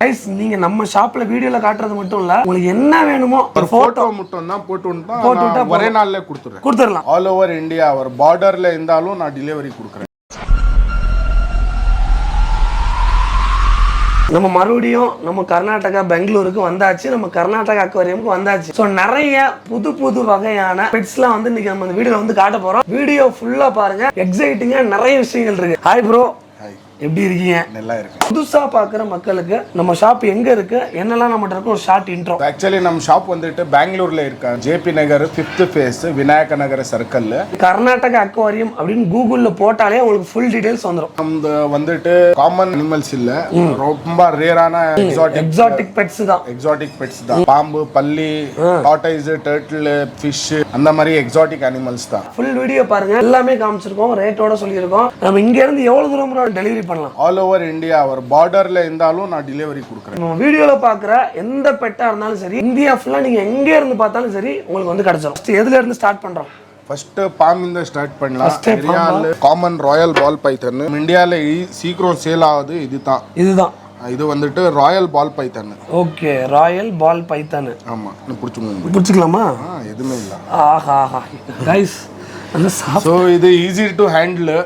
Guys நீங்க நம்ம ஷாப்ல வீடியோல காட்றது மட்டும் இல்ல உங்களுக்கு என்ன வேணுமோ ஒரு போட்டோ மட்டும் தான் போட்டு ஒரே நாள்ல கொடுத்துறேன் ஆல் ஓவர் இந்தியா ஒரு பார்டர்ல இருந்தாலும் நான் டெலிவரி கொடுக்குறேன் நம்ம மறுபடியும் நம்ம கர்நாடகா பெங்களூருக்கு வந்தாச்சு நம்ம கர்நாடகா அக்வாரியமுக்கு வந்தாச்சு ஸோ நிறைய புது வகையான பெட்ஸ்லாம் வந்து இன்னைக்கு நம்ம இந்த வீடியோல வந்து காட்ட போறோம் வீடியோ ஃபுல்லா பாருங்க எக்ஸைட்டிங்கா நிறைய விஷயங்கள் இருக்கு ஹாய் ப்ரோ எப்படி இருக்கீங்க நல்லா இருக்கு புதுசா பாக்குற மக்களுக்கு நம்ம ஷாப் எங்க இருக்கு என்னெல்லாம் நம்மகிட்ட இருக்கு ஒரு ஷார்ட் இன்ட்ரோ ஆக்சுவலி நம்ம ஷாப் வந்துட்டு பெங்களூர்ல இருக்கு ஜேபி நகர் 5th ஃபேஸ் விநாயக நகர் சர்க்கிள்ல கர்நாடகா அக்வாரியம் அப்படின்னு கூகுள்ல போட்டாலே உங்களுக்கு ஃபுல் டீடைல்ஸ் வந்துரும் நம்ம வந்துட்டு காமன் அனிமல்ஸ் இல்ல ரொம்ப ரேரான எக்ஸாட்டிக் பெட்ஸ் தான் பாம்பு பல்லி டார்டாய்ஸ் டர்ட்டில் ஃபிஷ் அந்த மாதிரி எக்ஸாட்டிக் அனிமல்ஸ் தான் ஃபுல் வீடியோ பாருங்க எல்லாமே காமிச்சிருக்கோம் ரேட்டோட சொல்லியிருக்கோம் நம்ம இங்க இருந்து எவ்வளவு தூரம் டெலிவரி பண்ணலாம் ஆல் ஓவர் இந்தியா ஒரு பார்டர்ல இருந்தாலும் நான் டெலிவரி கொடுக்குறேன் நம்ம வீடியோல பாக்குற எந்த பெட்டா இருந்தாலும் சரி இந்தியா ஃபுல்லா நீங்க எங்க இருந்து பார்த்தாலும் சரி உங்களுக்கு வந்து கிடைச்சிடும் எதுல இருந்து ஸ்டார்ட் பண்றோம் ஃபர்ஸ்ட் பாம்பிந்த ஸ்டார்ட் பண்ணலாம் ஏரியால காமன் ராயல் பால் பைத்தன் இந்தியால சீக்கிரம் சேல் ஆகுது இதுதான் இது வந்துட்டு ராயல் பால் பைத்தன் ஓகே ராயல் பால் பைத்தன் ஆமா நீ புடிச்சுக்கலாமா எதுமே இல்ல ஆஹா गाइस அந்த சோ இது easy to handle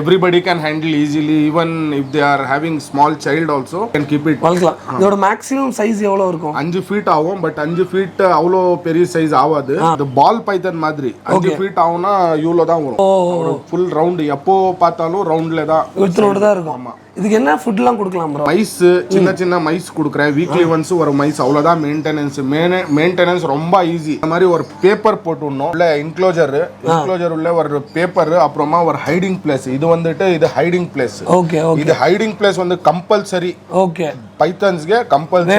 everybody can handle easily even if they are having small child also can keep it வளர்க்கலாம் இதோட மேக்ஸिमम சைஸ் எவ்வளவு இருக்கும் 5 feet ஆகும் பட் 5 feet அவ்வளோ பெரிய சைஸ் ஆகாது இந்த பால் பைத்தன் மாதிரி 5 feet ஆகும்னா இவ்வளோ தான் வரும் ஃபுல் ரவுண்ட் எப்போ பார்த்தாலும் ரவுண்ட்ல தான் வித்தரோட தான் இருக்கும் ஆமா இதுக்கு என்ன ஃபுட்லாம் கொடுக்கலாம் ப்ரோ மைஸ் சின்ன மைஸ் கொடுக்குறேன் வீக்லி ஒன்ஸ் ஒரு மைஸ் அவ்வளோதான் மெயின்டெனன்ஸ் ரொம்ப ஈஸி இந்த மாதிரி ஒரு பேப்பர் போட்டுடணும் இல்லை இன்க்ளோஜர் உள்ள ஒரு பேப்பர் அப்புறமா ஒரு ஹைடிங் பிளேஸ் இது வந்துட்டு இது ஹைடிங் பிளேஸ் ஓகே இது ஹைடிங் பிளேஸ் வந்து கம்பல்சரி ஓகே பைத்தன்ஸ்க்கு கம்பல்சரி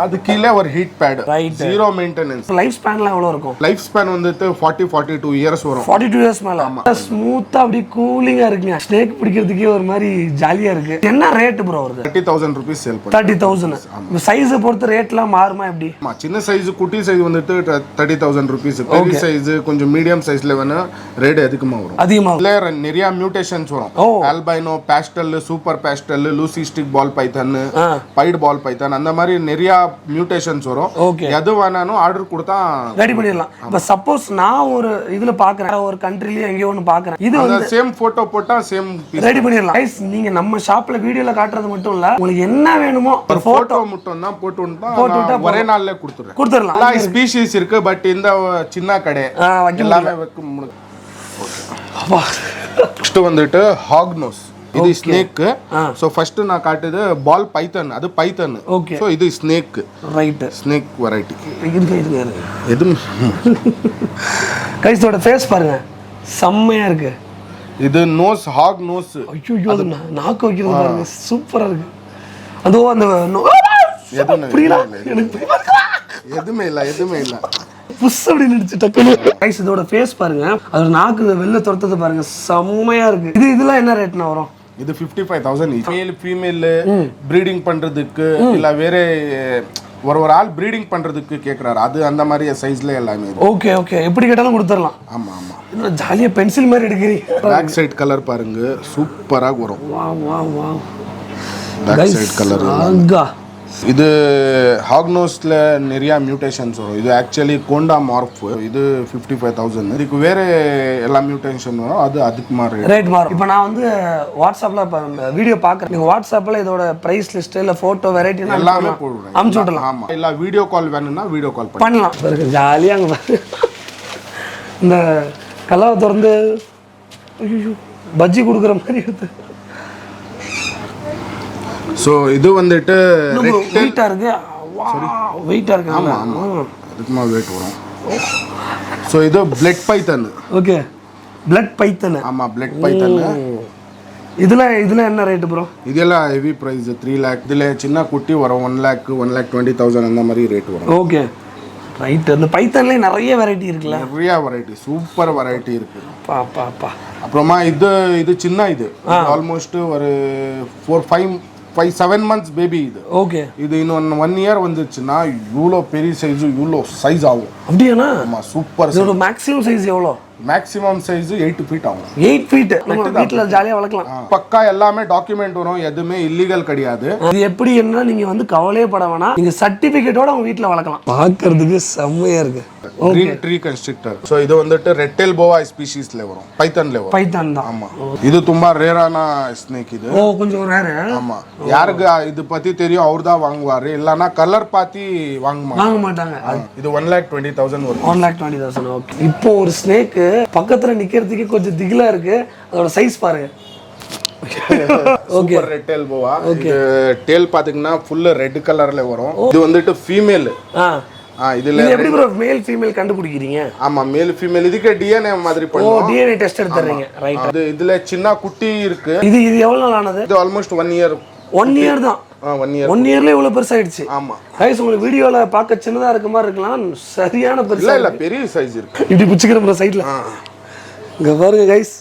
அது கீழே ஒரு heat pad zero maintenance life ஸ்பேன்லாம் எவ்வளவு இருக்கும் லைஃப் ஸ்பேன் வந்துட்டு 42 இயர்ஸ் வரும் 42 இயர்ஸ் மேல ஸ்மூத்தா அப்படியே கூலிங்கா இருக்குங்க ஸ்னேக் பிடிக்கிறதுக்கே ஒரு மாதிரி ஜாலியா இருக்கு என்ன ரேட் ப்ரோ வருது 30000 ரூபீஸ் சேல் பண்ணுங்க 30000 சைஸ் பொறுத்து ரேட்லாம் மாறுமா எப்படி சின்ன சைஸ் குட்டி சைஸ் வந்துட்டு 30000 ரூபீஸ் பெரிய சைஸ் கொஞ்சம் மீடியம் சைஸ்ல வேணா ரேட் அதிகமா வரும் நிறைய மியூட்டேஷன்ஸ் வரும் albino pastel super pastel leucistic ball python pied ball python அந்த மாதிரி நிறைய மியூட்டேஷன்ஸ் வரும் எது வேணாலும் ஆர்டர் கொடுத்தா ரெடி பண்ணிடலாம் இப்ப சப்போஸ் நான் ஒரு இதுல பாக்குறேன் ஒரு கண்ட்ரில எங்கேயோ ஒன்னு பாக்குறேன் இது வந்து சேம் போட்டோ போட்டா சேம் ரெடி பண்ணிடலாம் गाइस நீங்க நம்ம ஷாப்ல வீடியோல காட்றது மட்டும் இல்ல உங்களுக்கு என்ன வேணுமோ ஒரு போட்டோ மட்டும் தான் போட்டு ஒரே நாள்ல கொடுத்துறலாம் எல்லா ஸ்பீஷீஸ் இருக்கு பட் இந்த சின்ன கடை எல்லாமே வைக்க அப்பா ஃபர்ஸ்ட் வந்துட்டு ஹாக் நோஸ் இது ஸ்னேக் சோ ஃபர்ஸ்ட் நான் காட்டுது பால் பைத்தன் அது பைத்தன் சோ இது ஸ்னேக் ரைட் ஸ்னேக் வெரைட்டி இது கைஸோட ஃபேஸ் பாருங்க செம்மையா இருக்கு இது நோஸ் ஹாக் நோஸ் ஐயோ அது நாக்கு வைக்கிறது பாருங்க சூப்பரா இருக்கு அதோ அந்த எதுமே இல்ல புஷ் அப்படி நினைச்சு டக்குனு கைஸ் இதோட ஃபேஸ் பாருங்க அதோட நாக்கு வெளில துரத்தது பாருங்க செம்மையா இருக்கு இதெல்லாம் என்ன ரேட்னா வரும் இது 55000 மேல் ஃபீமேல் ப்ரீடிங் பண்றதுக்கு இல்ல வேற ஒரு ஆள் ப்ரீடிங் பண்றதுக்கு கேக்குறாரு அது அந்த மாதிரி சைஸ்ல எல்லாமே ஓகே எப்படி கேட்டாலும் கொடுத்துறலாம் ஆமா இன்னும் ஜாலியா பென்சில் மாதிரி எடுக்கிறீங்க பேக் சைடு கலர் பாருங்க சூப்பரா வரும் வா பேக் சைடு கலர் ஆங்கா இது ஹாக்னோஸ்ல நிறைய மியூட்டேஷன்ஸ் வரும் இது ஆக்சுவலி கோண்டா மார்ஃப் இது 55000 இதுக்கு வேற எல்லா மியூட்டேஷன் வரும் அது அதுக்கு மாதிரி ரேட் மாறும் இப்போ நான் வந்து வாட்ஸ்அப்ல வீடியோ பார்க்குறேன் நீங்கள் வாட்ஸ்அப்ல இதோட பிரைஸ் லிஸ்ட் இல்லை ஃபோட்டோ வெரைட்டி எல்லாமே போடுறேன் அனுப்பிச்சு விடலாம் ஆமாம் இல்லை வீடியோ கால் வேணும்னா வீடியோ கால் பண்ணலாம் பாருங்க ஜாலியாக அங்கே இந்த கல்லாவை திறந்து ஐயோ பஜ்ஜி கொடுக்குற மாதிரி எடுத்து சோ இது வந்துட்டு வெயிட்டா இருக்கு ஆமா அதுக்குமா வெயிட் வரும் சோ இது பிளட் பைத்தன் ஓகே பிளட் பைத்தன் ஆமா பிளட் பைத்தன் இதுல என்ன ரேட் ப்ரோ இதெல்லாம் ஹெவி பிரைஸ் 3 lakh இதுல சின்ன குட்டி வரும் 1,20,000 அந்த மாதிரி ரேட் வரும் ஓகே ரைட் அந்த பைத்தன்ல நிறைய வெரைட்டி இருக்குல்ல நிறைய வெரைட்டி சூப்பர் வெரைட்டி இருக்கு பா அப்புறமா இது சின்ன இது ஆல்மோஸ்ட் ஒரு 5-7 months பேபி இது ஓகே இது இன்னும் 1 year வந்துச்சுன்னா இவ்வளோ பெரிய சைஸ் இவ்வளோ சைஸ் ஆகும் அப்படியாண்ணா ஆமா சூப்பர் இதோட மேக்ஸிமம் சைஸ் எவ்வளோ மேக்ஸிமம் சைஸ் 8 ஃபீட் ஆகும். 8 ஃபீட் நம்ம வீட்ல ஜாலியா வளர்க்கலாம். பக்கா எல்லாமே டாக்குமெண்ட் வரும், எதுவுமே இல்லீகல் கிடையாது. அது எப்படி என்ன நீங்க வந்து கவலையே பட வேணாம், நீங்க சர்டிபிகேட்டோட உங்க வீட்ல வளர்க்கலாம். பார்க்கிறதுக்கு செம்மையா இருக்கு. Green tree constructor. சோ இது வந்துட்டு ரெப்டைல் போவா ஸ்பீஷீஸ்ல வரும், பைத்தன்ல வரும். பைத்தான் தான். ஆமா, இது ரொம்ப ரேரான ஸ்னேக் இது. ஓ கொஞ்சம் ரேர். ஆமா, யாருக்கு இது பத்தி தெரியும் அவர் தான் வாங்குவாரு, இல்லனா கலர் பாத்தி வாங்க மாட்டாங்க. இது 1,20,000 வரும். 1,20,000. ஓகே. இப்போ ஒரு ஸ்னேக் பக்கத்துல நிக்கிறதுக்கு கொஞ்சம் திகிலா இருக்கு, அதோட சைஸ் பாருங்க. சூப்பர் ரெப்டைல் போவா. இது டேல் பாத்தீங்கன்னா ஃபுல் ரெட் கலர்ல வரும். இது வந்துட்டு ஃபீமேல். இதுல எப்படி ப்ரோ மேல் ஃபீமேல் கண்டுபிடிக்கிறீங்க? ஆமா, மேல் ஃபீமேல் இதுக்கு டிஎன்ஏ மாதிரி பண்ணுவோம். ஓ டிஎன்ஏ டெஸ்ட் எடுத்துறீங்க. ரைட். இதுல சின்ன குட்டி இருக்கு. இது எவ்வளவு நாள் ஆனது? இது ஆல்மோஸ்ட் 1 இயர். 1 இயர் தான். 1 இயர்ல இவ்வளவு பெருசாயிடுச்சு. ஆமா கைஸ், உங்களுக்கு வீடியோல பார்க்க சின்னதா இருக்க மாதிரி இருக்கலாம், சரியான பெருசா இல்ல பெரிய சைஸ் இருக்கு. இப்படி பிடிச்சிக்கிற ப்ரோ சைடுல. இங்க பாருங்க கைஸ்.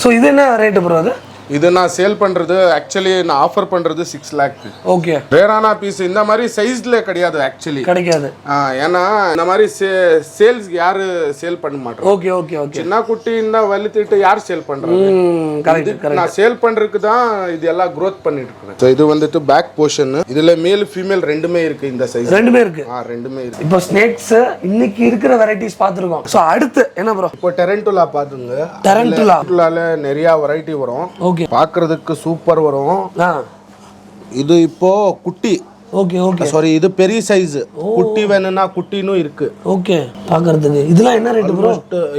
சோ இது என்ன ரேட் ப்ரோ? அது இது நான் சேல் பண்றது, ஆக்சுவலி நான் ஆஃபர் பண்றது 6 lakh. ஓகே. ரேரான பீஸ் இந்த மாதிரி சைஸ்ல கிடையாது, ஆக்சுவலி கிடைக்காது. ஏன்னா இந்த மாதிரி சேல்ஸ் யாரு சேல் பண்ண மாட்டாங்க. Okay okay okay. சின்ன குட்டி இந்த வலித்திட்டு யார் சேல் பண்றாங்க? கரெக்ட். நான் சேல் பண்றதுக்கு தான் இது எல்லாம் growth பண்ணிட்டு இருக்கேன். சோ இது வந்துட்டு பேக் போர்ஷன். இதுல மேல் ஃபீமேல் ரெண்டுமே இருக்கு. இந்த சைஸ் ரெண்டுமே இருக்கு. ரெண்டுமே இருக்கு. இப்போ ஸ்னேக்ஸ் இன்னைக்கு இருக்கிற வெரைட்டிஸ் பாத்துறோம். சோ அடுத்து என்ன ப்ரோ? இப்போ டெரன்டுலா பாத்துங்க. டெரன்டுலால நிறைய வெரைட்டி வரும். ஓகே. பாக்குறதுக்கு சூப்பர் வரும். இது இப்போ குட்டி. Okay okay. சாரி, இது பெரிய சைஸ். குட்டி வேணும்னா குட்டினும் இருக்கு. ஓகே. பாக்குறதுக்கு இதெல்லாம் என்ன ரேட் ப்ரோ?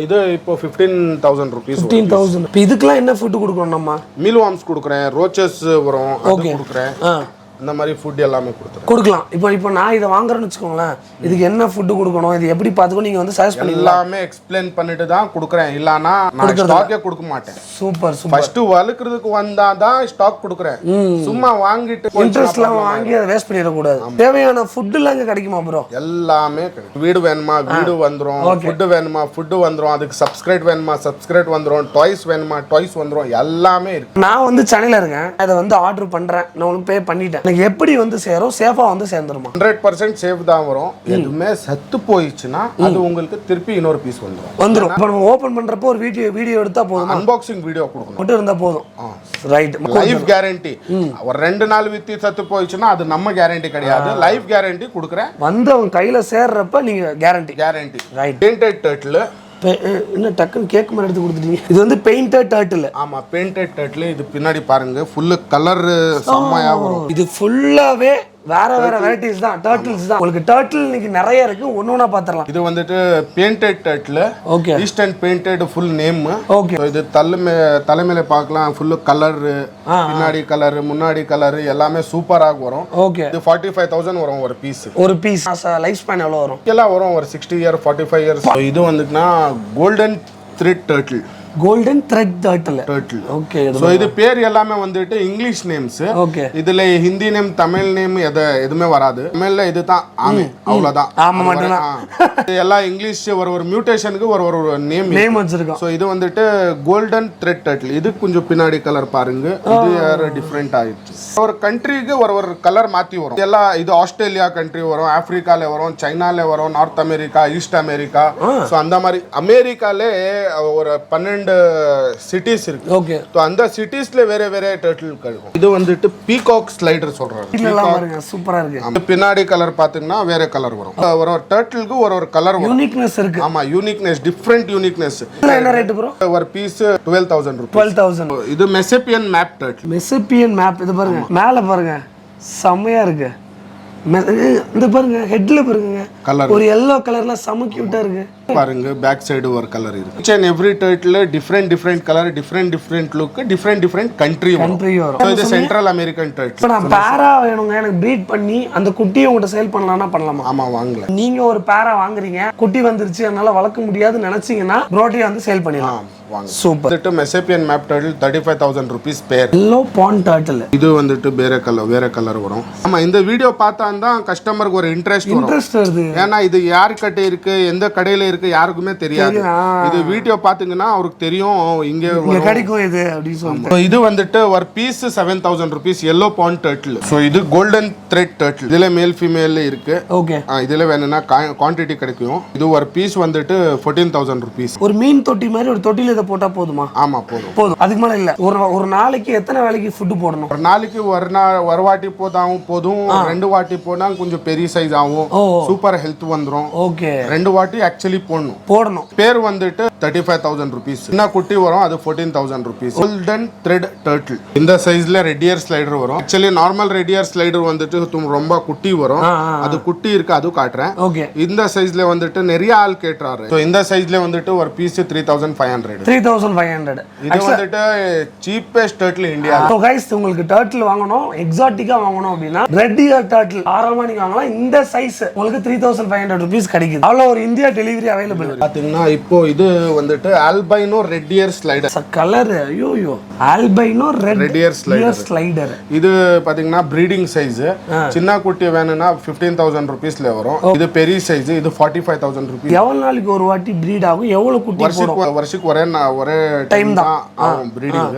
இது இப்போ 15,000 rupees. 15,000. இப்போ இதுக்குலாம் என்ன ஃபுட் கொடுக்கணும் நம்ம? மீல் வார்ம்ஸ் கொடுக்குறேன், ரோச்சஸ் வரும், அது கொடுக்குறேன். இந்த மாதிரி ஃபுட் எல்லாமே கொடுக்கலாம். இப்போ நான் இதை வாங்குறேன்னு வச்சுக்கோங்களேன், இதுக்கு என்ன ஃபுட் கொடுக்கணும், இது எப்படி பார்த்துக்கணும், நீங்க வந்து சஜஸ்ட் பண்ணி எல்லாமே எக்ஸ்பிளைன் பண்ணிட்டு தான் கொடுக்குறேன். இல்லனா நான் ஸ்டாக்கே கொடுக்க மாட்டேன். Super super. ஃபர்ஸ்ட் வளர்க்கிறதுக்கு வந்தா தான் ஸ்டாக் கொடுக்குறேன். சும்மா வாங்கிட்டு இன்ட்ரெஸ்ட்லாம் வாங்கி அதை வேஸ்ட் பண்ணிட கூடாது. தேவையான ஃபுட் எல்லாம் இங்க கிடைக்குமா ப்ரோ? எல்லாமே கிடைக்கும். வீடு வேணுமா வீடு வந்துரும், ஃபுட் வேணுமா ஃபுட் வந்துரும், அதுக்கு சப்ஸ்கிரைப் வேணுமா சப்ஸ்கிரைப் வந்துரும், டாய்ஸ் வேணுமா டாய்ஸ் வந்துரும், எல்லாமே இருக்கு. நான் வந்து சென்னையில இருக்கேன், அதை வந்து ஆர்டர் பண்றேன், நான் உங்களுக்கு பே பண்ணிட்டேன். எப்படி வந்து சேரும்? சேஃபா வந்து சேர்ந்துருமா? 100% சேஃப் தான் வரும். எதுவுமே சத்து போயிடுச்சுன்னா அது உங்களுக்கு திருப்பி இன்னொரு பீஸ் வந்துரும். இப்போ நம்ம ஓபன் பண்றப்போ ஒரு வீடியோ எடுத்தா போதும், அன்பாக்சிங் வீடியோ கொடுக்கணும் மட்டும் இருந்தா போதும். ரைட். Life guarantee. ஒரு 2 நாள் வித்தி சத்து போயிடுச்சுன்னா அது நம்ம கேரண்டி கிடையாது, லைஃப் கேரண்டி கொடுக்குறேன். வந்து அவங்க கையில சேர்றப்ப நீங்க கேரண்டி. ரைட். Painted turtle. என்ன டக்குன்னு கேக் மாதிரி எடுத்து கொடுத்துட்டீங்க. இது வந்து பெயிண்டட் டர்ட்டில். ஆமா, பெயிண்டட் டர்ட்டில். இது பின்னாடி பாருங்க, ஃபுல் கலர் செம்மையா வரும். இது ஃபுல்லாவே வேற வெரைட்டிஸ் தான், டர்ட்டில்ஸ் தான். உங்களுக்கு டர்ட்டில் இன்னைக்கு நிறைய இருக்கு, ஒண்ணா பாத்துறலாம். இது வந்துட்டு painted turtle. Okay. Eastern painted full name. Okay. இது தலைமையில பார்க்கலாம், ஃபுல் கலர், பின்னாடி கலர், முன்னாடி கலர் எல்லாமே சூப்பரா வரும். ஓகே. இது 45,000 வரும் ஒரு பீஸ். லைஃப் ஸ்பேன் எவ்வளவு வரும்? எல்லாம் வரும் ஒரு 60 இயர் 45 இயர்ஸ். இது வந்துட்டுனா golden thread turtle. Golden thread turtle. Okay. So இது பேர் எல்லாமே வந்துட்டு இங்கிலீஷ் நேம்ஸ். ஓகே. இதுல ஹிந்தி நேம் தமிழ் நேம் எதுவுமே வராது. தமிழ்ல இதுதான் ஆமே, அவ்வளவுதான். ஆமா மட்டும் தான். எல்லாம் இங்கிலீஷ் ஒரு மியூட்டேஷனுக்கு ஒரு நேம் வச்சிருக்கோம். சோ இது வந்துட்டு கோல்டன் த்ரெட் டர்ட்டில். இது கொஞ்சம் பின்னாடி கலர் பாருங்க, இது டிஃபரெண்ட் ஆயிடுச்சு. ஒரு கண்ட்ரிக்கு ஒரு கலர் மாத்தி வரும். எல்லாம் இது ஆஸ்திரேலியா கண்ட்ரி வரும், ஆப்பிரிக்கால வரும், சைனால வரும், North America, East America. So அந்த மாதிரி அமெரிக்கால ஒரு 12 சிட்டிஸ் இருக்கு. ஓகே. சோ அந்த சிட்டிஸ்ல வேற டர்ட்டில் கிடைக்கும். இது வந்துட்டு பீகாக் ஸ்லைடர் சொல்றாங்க. பாருங்க சூப்பரா இருக்கு. பின்னாடி கலர் பாத்தீங்கன்னா வேற கலர் வரும். ஒரு டர்ட்டிலுக்கு ஒரு கலர் வரும். யூனிக்னஸ் இருக்கு. ஆமா, யூனிக்னஸ், டிஃபரெண்ட் யூனிக்னஸ். என்ன ரேட் ப்ரோ? ஒரு பீஸ் 12,000 rupees. 12,000. இது மெசேப்பியன் மேப் டர்ட்டில். மெசேப்பியன் மேப். இது பாருங்க மேல பாருங்க, செம்மையா இருக்கு. இந்த பாருங்க ஹெட்ல பாருங்க கலர் ஒரு yellow கலர்ல செம கியூட்டா இருக்கு. பாருங்க பேக் சைடு ஒரு கலர் இருக்கு. each and every turtle different color, different look, different country வரும். So இது சென்ட்ரல் அமெரிக்கன் turtle. இப்போ நான் பேரா வேணுங்க, எனக்கு ப்ரீட் பண்ணி அந்த குட்டியை உங்கள்கிட்ட சேல் பண்ணலாம்னா பண்ணலாமா? ஆமா, வாங்கலாம். நீங்க ஒரு பேரா வாங்குறீங்க, குட்டி வந்துருச்சு என்னால வளர்க்க முடியாதுன்னு நினைச்சீங்கன்னா ப்ரோட்டியை வந்து சேல் பண்ணிடலாம். சூப்பர். இது மெசேப்பியன் மேப் டர்ட்டில் 35,000 rupees பேர். Yellow bond turtle. இது வந்துட்டு வேற கலர் வரும். ஆமா, இந்த வீடியோ பார்த்தா தான் கஸ்டமருக்கு ஒரு இன்ட்ரெஸ்ட் வருது. ஏன்னா இது யார் கிட்ட இருக்கு, எந்த கடையில இருக்கு இருக்க யாருக்குமே தெரியாது. இது வீடியோ பாத்தீங்கன்னா அவருக்கு தெரியும் இங்க கிடைக்கும் இது அப்படி சொல்லிட்டு. இது வந்துட்டு ஒரு piece 7000 rupees yellow pond turtle. So இது golden thread turtle. இதுல மேல் ஃபீமேல் இருக்கு. ஓகே. இதுல வேணும்னா குவாண்டிட்டி கிடைக்கும். இது ஒரு பீஸ் வந்துட்டு 14000 rupees. ஒரு மீன் தொட்டி மாதிரி ஒரு தொட்டில இத போட்டா போதுமா? ஆமா போதும். போதும். அதுக்கு மேல இல்ல. ஒரு நாளைக்கு எத்தனை வேளைக்கு ஃபுட் போடணும்? ஒரு நாளைக்கு ஒரு வாட்டி போதாவும் போதும். ரெண்டு வாட்டி போனா கொஞ்சம் பெரிய சைஸ் ஆகும். சூப்பர் ஹெல்த் வந்துரும். ஓகே. ரெண்டு வாட்டி ஆக்சுவலி போடணும். பேர் வந்துட்டு 35000 rupees. சின்ன குட்டி வரும் அது 14000 rupees. Golden thread turtle. இந்த சைஸ்ல ரெட் இயர் ஸ்லைடர் வரும். Actually normal red year slider வந்துட்டு ரொம்ப குட்டி வரும். அது குட்டி இருக்கு அது காட்டுறேன். ஓகே. இந்த சைஸ்ல வந்துட்டு நிறைய ஆள் கேட்றாரு. சோ இந்த சைஸ்ல வந்துட்டு ஒரு பீஸ் 3500. 3500. இது வந்துட்டு cheapest turtle India. So guys உங்களுக்கு டர்ட்டில் வாங்கணும், எக்ஸாட்டிக்கா வாங்கணும் அப்படினா ரெட் இயர் டர்ட்டில் ஆரமா நீங்க வாங்கலாம். இந்த சைஸ் உங்களுக்கு 3500 rupees கிடைக்குது. அவ்வளவு ஒரு இந்தியா டெலிவரி அவேலபிள். பாத்தீங்கன்னா இப்போ இது வந்துட்டு albino red year slider. Colour ஐயோ ஆல்பைனோ ரெட் இயர் ஸ்லைடர். இது பாத்தீங்கன்னா பிரீடிங் சைஸ். சின்ன குட்டி வேணும்னா 15000 rupeesல வரும். இது பெரிய சைஸ். இது 45000 rupees. எவ்வளவு நாளைக்கு ஒரு வாட்டி பிரீட் ஆகும்? எவ்வளவு குட்டி போடும்? வருஷத்துக்கு ஒரே டைம் தான் ஆகும் பிரீடிங்.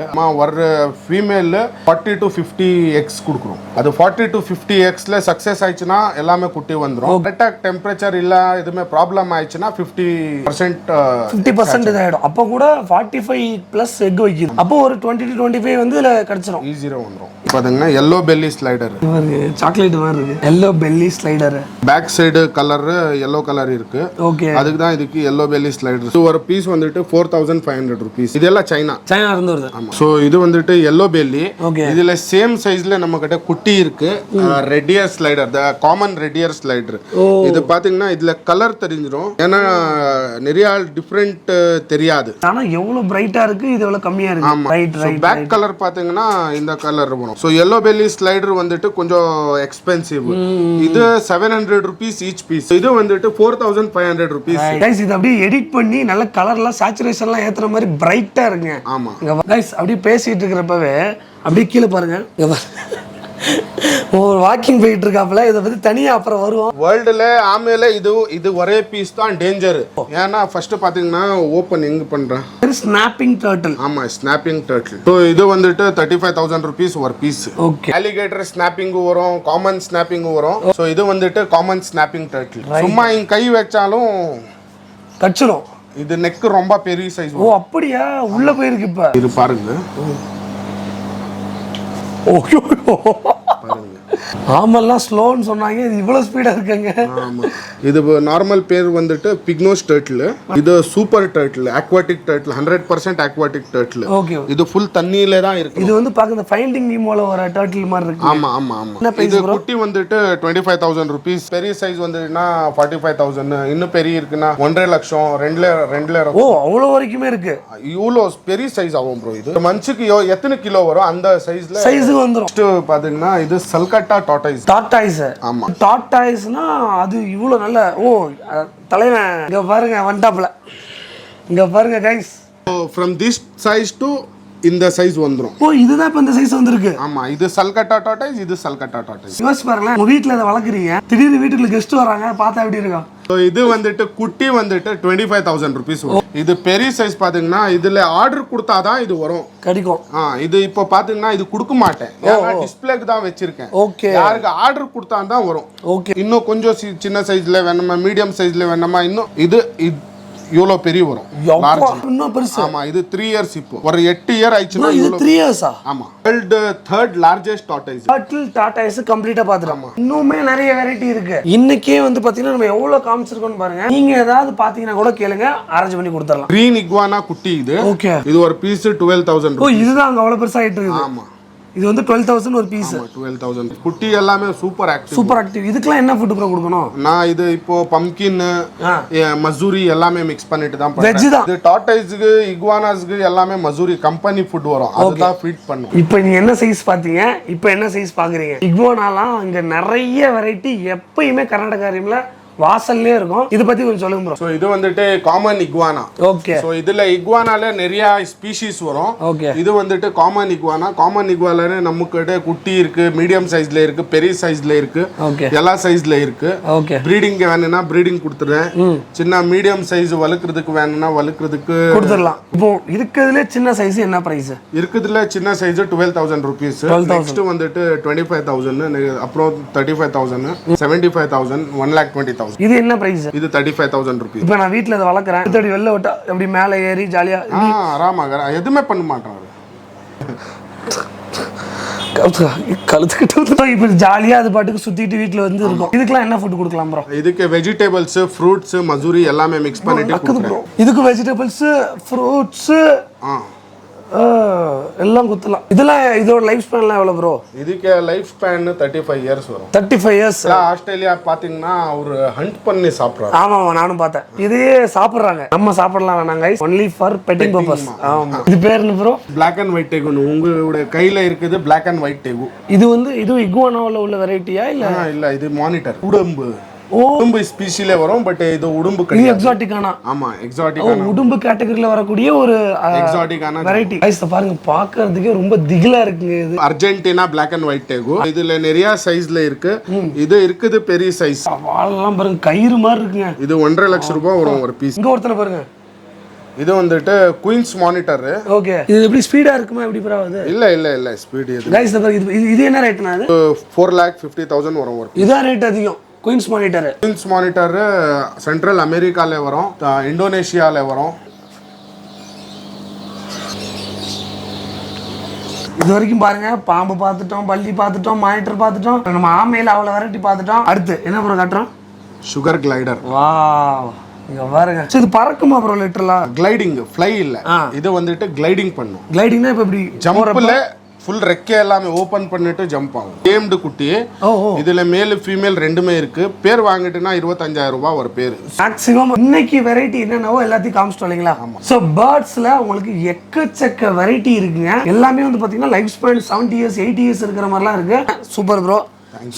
ஒரு ஃபீமேல் 40 to 50 eggs கொடுக்குறோம். அது 40 to 50 eggsல சக்சஸ் ஆயிடுச்சுனா எல்லாமே குட்டி வந்துரும். கரெக்ட்டா டெம்பரேச்சர் இல்ல எதுமே ப்ராப்ளம் ஆயிடுச்சுனா 50% ஆயிடும். அப்ப கூட 45 பிளஸ் எக் வைக்குது. அப்போ ஒரு 20 to 25 வந்து இதுல கிடைச்சிரும். ஈஸியா வந்துரும். பாத்தீங்கன்னா yellow belly slider. இது சாக்லேட் மாதிரி இருக்கு. yellow belly slider. Back side colour yellow colour இருக்கு. ஓகே. அதுக்கு தான் இதுக்கு yellow belly slider. சோ ஒரு பீஸ் வந்துட்டு 4500 rupees. இதெல்லாம் சைனா இருந்து வருது. ஆமா. சோ இது வந்துட்டு yellow belly. இதுல சேம் சைஸ்ல நம்ம கிட்ட குட்டி இருக்கு. ரெட் இயர் ஸ்லைடர், தி காமன் ரெட் இயர் ஸ்லைடர். இது பாத்தீங்கன்னா இதுல கலர் தெரிஞ்சிரும். ஏன்னா நிறைய டிஃபரண்ட் தெரியாது. ஆனா எவ்வளவு பிரைட்டா இருக்கு, இது எவ்வளவு கம்மியா இருக்கு. ரைட். பேக் கலர் பாத்தீங்கன்னா இந்த கலர் வரும். சோ yellow belly slider வந்துட்டு கொஞ்சம் எக்ஸ்பென்சிவ். இது 700 rupees each piece. இது வந்துட்டு 4500 rupees. गाइस இது அப்படியே எடிட் பண்ணி நல்ல கலர்லாம் சேச்சுரேஷன்லாம் ஏத்துற மாதிரி பிரைட்டா இருக்குங்க. ஆமா. गाइस அப்படியே பேசிட்டு இருக்கறப்பவே அப்படியே கீழ பாருங்க. ஒரு வாக்கிங் போயிட்டு இருக்காப்ல. இத பத்தி தனியா அப்புறம் வருவோம். வேர்ல்ட்ல ஆமேல இது ஒரே பீஸ் தான் டேஞ்சர். ஏன்னா ஃபர்ஸ்ட் பாத்தீங்கன்னா ஓபன் எங்க பண்றேன். Snapping turtle. ஆமா ஸ்னாப்பிங் டர்ட்டில். சோ இது வந்துட்டு 35000 rupees ஒரு பீஸ். ஓகே. அலிகேட்டர் ஸ்னாப்பிங் வரும், காமன் ஸ்னாப்பிங் வரும். சோ இது வந்துட்டு காமன் ஸ்னாப்பிங் டர்ட்டில். சும்மா இங்க கை வச்சாலும் கச்சிரும். இது நெக் ரொம்ப பெரிய சைஸ். ஓ அப்படியே உள்ள போயிருக்கு. இப்ப இது பாருங்க. ஓகே பாருங்க. ஆமல்லாம் ஸ்லோன்னு சொன்னாங்க. இது இவ்வளவு ஸ்பீடா இருக்குங்க. ஆமா. இது நார்மல் பேர் வந்துட்டு பிக்னோஸ் டர்ட்டில். இது super turtle, aquatic turtle, 100% aquatic turtle. Okay. இது ஃபுல் தண்ணியில தான் இருக்கு. இது வந்து பாக்க இந்த ஃபைண்டிங் நீமோல வர டர்ட்டில் மாதிரி இருக்கு. ஆமா. இது குட்டி வந்துட்டு 25000 rupees. பெரிய சைஸ் வந்துனா 45000. இன்னும் பெரிய இருக்குனா 1.5 லட்சம் 2 லட்சம். ஓ அவ்வளவு வரைக்குமே இருக்கு. இவ்ளோ பெரிய சைஸ் ஆகும் ப்ரோ. இது மந்த்ஸ்க்கு எத்தனை கிலோ வரும் அந்த சைஸ்ல சைஸ் வந்துரும். நெக்ஸ்ட் பாத்தீங்கன்னா இது சல்கட்டா டார்டாய்ஸ். ஆமா. டார்டாய்ஸ்னா அது இவ்வளவு நல்ல. ஓ தலைவன் இங்க பாருங்க வண்டாப்ல. இங்க பாருங்க guys. From this size to இந்த சைஸ் வந்துரும். ஓ இதுதான் இப்ப இந்த சைஸ் வந்திருக்கு. ஆமா. இது சல்கட்டா டார்டாய்ஸ், இது சல்கட்டா டார்டாய்ஸ். யோசிச்சு பாருங்க. உங்க வீட்ல இத வளர்க்குறீங்க, திடீர்னு வீட்டுக்குள்ள கெஸ்ட் வராங்க, பார்த்தா எப்படி இருக்கும்? சோ இது வந்துட்டு குட்டி வந்துட்டு 25000 rupees வரும். இது பெரிய சைஸ் பாத்தீங்கன்னா இதுல ஆர்டர் கொடுத்தாதான் இது வரும் கிடைக்கும். இது இப்போ பாத்தீங்கன்னா இது கொடுக்க மாட்டேன். ஏன்னா டிஸ்ப்ளேக்கு தான் வச்சிருக்கேன். ஓகே. யாருக்கு ஆர்டர் கொடுத்தா தான் வரும். ஓகே. இன்னும் கொஞ்சம் சின்ன சைஸ்ல வேணுமா, மீடியம் சைஸ்ல வேணுமா, இன்னும் இது இவ்வளோ பெரிய வரும். இன்னும் பெருசு. ஆமா. இது 3 years. இப்போ ஒரு 8 year ஆயிடுச்சுனா இது 3 years-ஆ? ஆமா. World 3rd largest tortoise. Tortoise கம்ப்ளீட்டா பாத்துறோம். இன்னுமே நிறைய வெரைட்டி இருக்கு. இன்னைக்கே வந்து பாத்தீங்கன்னா நம்ம எவ்வளவு காமிச்சிருக்கோம்னு பாருங்க. நீங்க ஏதாவது பாத்தீங்கன்னா கூட கேளுங்க, அரேஞ்ச் பண்ணி கொடுத்துறலாம். green iguana குட்டி இது. ஓகே. இது ஒரு பீஸ் 12000 rupees. ஓ இதுதான் அங்க அவ்வளவு பெருசா ஆயிட்டு இருக்கு. ஆமா. இது வந்து 12000 ஒரு பீஸ். 12000. குட்டி எல்லாமே சூப்பர் ஆக்டிவ். இதுக்கெல்லாம் என்ன ஃபுட் ப்ரோ கொடுக்கணும்? நான் இது இப்போ பம்ப்கின், மசூரி எல்லாமே மிக்ஸ் பண்ணிட்டு தான் பண்றேன். இது டார்டாய்ஸ்க்கு, இகுவானாஸ்க்கு எல்லாமே மசூரி கம்பெனி ஃபுட் வரும். அதுதான் ஃபீட் பண்ணும். இப்போ நீங்க என்ன சைஸ் பாத்தீங்க, இப்போ என்ன சைஸ் பாக்குறீங்க? இகுவானாலாம் இங்க நிறைய வெரைட்டி எப்பயுமே கர்நாடகா ஏரியால வாசல்லே இருக்கும். இத பத்தி கொஞ்சம் சொல்லுங்க ப்ரோ. சோ இது வந்துட்டு காமன் இகுவானா. ஓகே. சோ இதுல இகுவானால நிறைய ஸ்பீஷீஸ் வரும். ஓகே. இது வந்துட்டு காமன் இகுவானா. காமன் இகுவானால நம்மகிட்ட குட்டி இருக்கு, மீடியம் சைஸ்ல இருக்கு, பெரிய சைஸ்ல இருக்கு, எல்லா சைஸ்ல இருக்கு. ஓகே. ப்ரீடிங் வேணும்னா ப்ரீடிங் கொடுத்துறேன். சின்ன மீடியம் சைஸ் வளர்க்கிறதுக்கு வேணும்னா வளர்க்கிறதுக்கு கொடுத்துடலாம். இப்போ இருக்குதுல சின்ன சைஸ் என்ன பிரைஸ்? இருக்குதுல சின்ன சைஸ் 12,000 rupees. நெக்ஸ்ட் வந்துட்டு 25,000, அப்புறம் 35,000, 75,000, 1,20,000. இது என்ன பிரைஸ்? இது 35,000 rupees. இப்போ நான் வீட்ல இத வளர்க்கறேன். இதோட வெளில விட்டா அப்படி மேலே ஏறி ஜாலியா ஆராமா எதுமே பண்ண மாட்டான். கழுத்துக்கிட்டு இப்போ ஜாலியா அது பாட்டுக்கு சுத்திட்டு வீட்ல வந்து இருக்கும். இதுக்கெல்லாம் என்ன ஃபுட் கொடுக்கலாம் ப்ரோ? இதுக்கு வெஜிடபிள்ஸ், ஃப்ரூட்ஸ், மசூரி எல்லாமே மிக்ஸ் பண்ணிட்டு கொடுக்குறோம். இதுக்கு வெஜிடபிள்ஸ், ஃப்ரூட்ஸ் எல்லாம் குத்தலாம். இதெல்லாம் இதோட லைஃப் ஸ்பேன்லாம் எவ்வளவு ப்ரோ? இதுக்கு லைஃப் ஸ்பேன் 35 years வரும். 35 years. ஆஸ்திரேலியா பாத்தீங்கன்னா ஒரு ஹண்ட் பண்ணி சாப்பிடுறாங்க. ஆமா நானும் பார்த்தேன். இதையே சாப்பிடுறாங்க. நம்ம சாப்பிடலாம் வேணாம் guys, only for petting purpose. ஆமா. இது பேர் என்ன bro? Black and white tegu. உங்களோட கையில இருக்குது Black and white tegu. இது இகுவானாவுல உள்ள வெரைட்டியா இல்ல இது மானிட்டர் உடம்பு. உடும்பு ஸ்பீஷிஸ்ல வரும். பட் இது உடும்பு கிடையாது. இது எக்ஸாட்டிக்கானா? ஆமா எக்ஸாட்டிக்கானா. உடும்பு கேட்டகரியில வரக்கூடிய ஒரு எக்ஸாட்டிக்கானா வெரைட்டி. गाइस பாருங்க, பார்க்கிறதுக்கே ரொம்ப திகிலா இருக்குங்க. இது Argentina Black and white tegu. இதுல நிறைய சைஸ்ல இருக்கு. இது இருக்குது பெரிய சைஸ். வாலெல்லாம் பாருங்க கயிறு மாதிரி இருக்குங்க. இது 1.5 லட்சம் ரூபாய் வரும் ஒரு பீஸ். இங்க ஒருத்தன பாருங்க. இது வந்துட்டு குயின்ஸ் மானிட்டர். ஓகே. இது எப்படி ஸ்பீடா இருக்குமா எப்படி ப்ரோ? அது இல்ல ஸ்பீட் இது. गाइस இது என்ன ரேட்னா? அது 4,50,000 வரும் ஒரு. இதான் ரேட் அதிகம். குயின்ஸ் மானிட்டர் சென்ட்ரல் அமெரிக்கால வரும், இந்தோனேஷியால வரும். இது வரைக்கும் பாருங்க, பாம்பு பார்த்துட்டோம், பல்லி பார்த்துட்டோம், மானிட்டர் பார்த்துட்டோம், நம்ம ஆமையில அவ்வளவு வெரைட்டி பார்த்துட்டோம். அடுத்து என்ன ப்ரோ காட்டுறோம்? Sugar glider. வாவ், இங்க பாருங்க. இது பறக்குமா ப்ரோ? லிட்டரலா கிளைடிங், ஃப்ளை இல்ல. இது வந்துட்டு கிளைடிங் பண்ணும். கிளைடிங்னா இப்ப எப்படி? ஜம்ப்ல ஃபுல் ரெக்கே எல்லாமே ஓபன் பண்ணிட்டு ஜம்ப் ஆகும். டேம்டு குட்டி. இதுல மேல் ஃபீமேல் ரெண்டுமே இருக்கு. பேர் வாங்கிட்டுனா 25,000 ரூபாய் ஒரு பேர். மேக்ஸிமம் இன்னைக்கு வெரைட்டி என்னென்னவோ எல்லாத்தையும் காமிச்சிட்டு வரீங்களா? சோ பேர்ட்ஸ்ல உங்களுக்கு எக்கச்சக்க வெரைட்டி இருக்குங்க. எல்லாமே வந்து பாத்தீங்கன்னா லைஃப் ஸ்பேன் 70 years 80 years இருக்கிற மாதிரிலாம் இருக்கு. Super bro.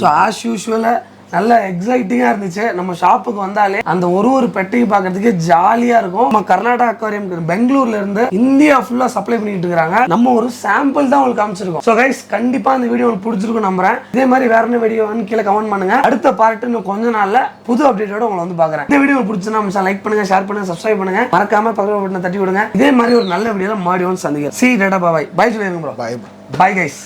So as usual நல்ல எக்ஸைட்டிங்கா இருந்துச்சு. நம்ம ஷாப்புக்கு வந்தாலே அந்த ஒரு பெட்டையும் பார்க்கறதுக்கு ஜாலியா இருக்கும். நம்ம கர்நாடகா அக்வாரியம் பெங்களூர்ல இருந்து இந்தியா ஃபுல்லா சப்ளை பண்ணிட்டு இருக்காங்க. நம்ம ஒரு சாம்பிள் தான் உங்களுக்கு காமிச்சிருக்கோம். ஸோ கைஸ் கண்டிப்பா இந்த வீடியோ உங்களுக்கு பிடிச்சிருக்கும் நம்புறேன். இதே மாதிரி வேற என்ன வீடியோன்னு கீழே கமெண்ட் பண்ணுங்க. அடுத்த பார்ட் இன்னும் கொஞ்ச நாள்ல புது அப்டேட்டோட உங்களை வந்து பாக்குறேன். இந்த வீடியோ பிடிச்சிருந்தா லைக் பண்ணுங்க, ஷேர் பண்ணுங்க, சப்ஸ்கிரைப் பண்ணுங்க. மறக்காம பக்கத்துல பட்டனை தட்டி விடுங்க. இதே மாதிரி ஒரு நல்ல வீடியோல மறுபடியும் சந்திக்கிறேன். See you, bye bye. Bye சொல்லிருங்க ப்ரோ. Bye. Bye guys.